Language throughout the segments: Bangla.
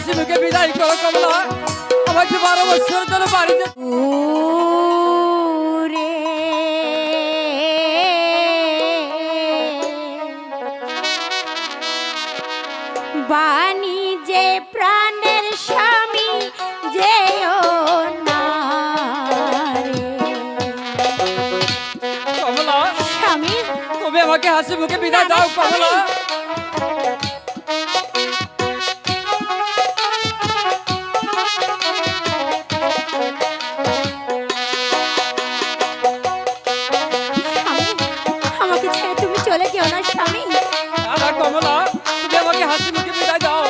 হাসি মুখে বিদায় করো কমলা। আমাকে 12 বছর ধরে বাড়িতে বাণী যে প্রাণের স্বামী যেও না রে। কমলা স্বামী তুমি আমাকে হাসি মুখে বিদায় দাও কমলা। আমাকে ছেড়ে তুমি চলে যেও না স্বামী। না কমলা তুমি আমাকে হাসি মুখে বিদায় দাও।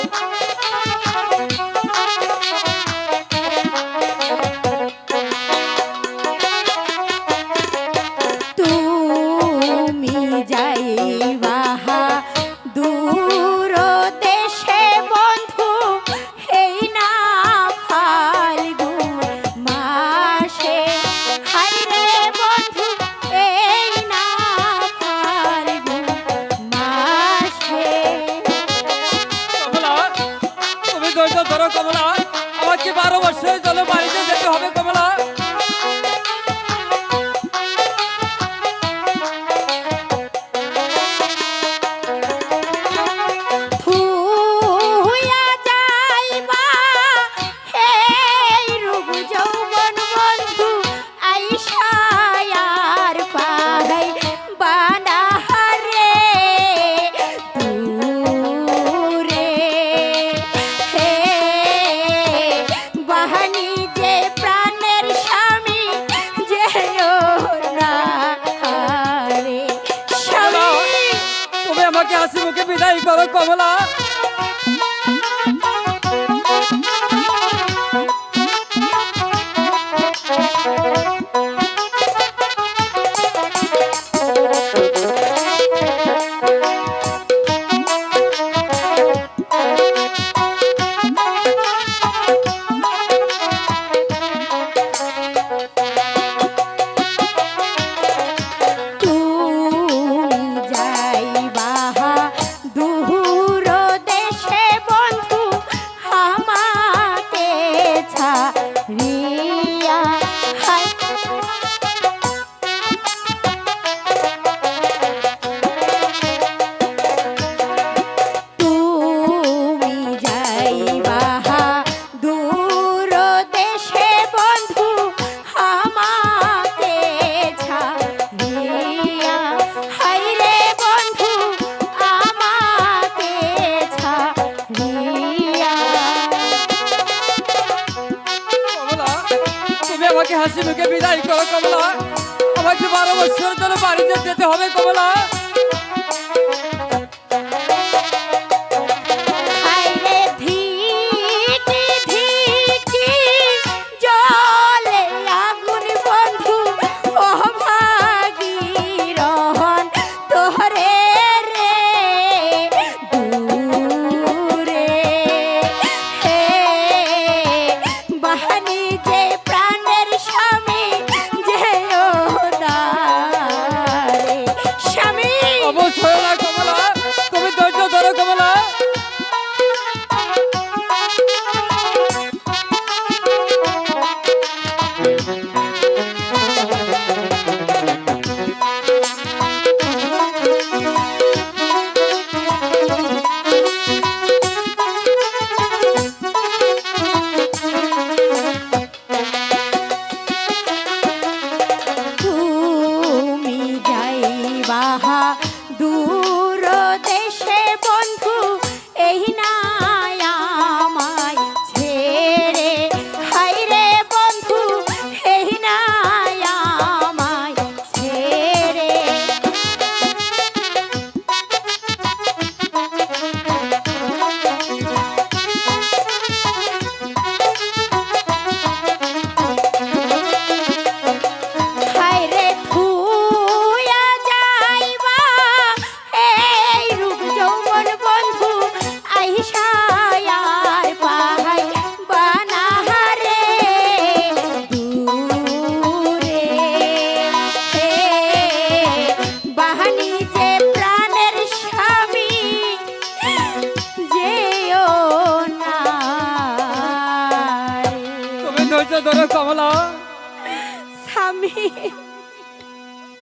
তুমি যাইবা দূর দেশে বন্ধু এই না ফাল্গুন মাসে। হায়রে বন্ধু এই না ফাল্গুন মাসে। কমলা তুমি ধৈর্য ধরো কমলা। আমাকে 12 বছরের জন্য বাড়িতে যেতে হবে কমলা। থুইয়া যাইবা এই রূপ যৌবন বন্ধু আইসা আর পাই বানাহারে দূরে। হে বাহানি যে প্রাণের স্বামী যেও না রে। স্বামী তুমি আমাকে হাসি মুখে বিদায় করো কমলা। তুমি যাইবা দূর দেশে বন্ধু আমাকে ছাড়িয়া। হায় তুমি যাইবা দূর দেশে বন্ধু আমাকে ছাড়িয়া। হায়রে বন্ধু আমাকে ছাড়িয়া। কমলা তুমি আমাকে হাসি মুখে বিদায় করো কমলা। আমাকে 12 বছর ধরে বাড়িতে যেতে হবে কমলা। হায়রে ধিকি ধিকি জ্বলে আগুন বন্ধু ও ভাগীরহন তোরে রে দূরে। হে বাহানি যে প্রাণের স্বামী যেও না রে। স্বামী অবশ্যই না কমলা ধৈর্য ধরো কমলা। স্বামী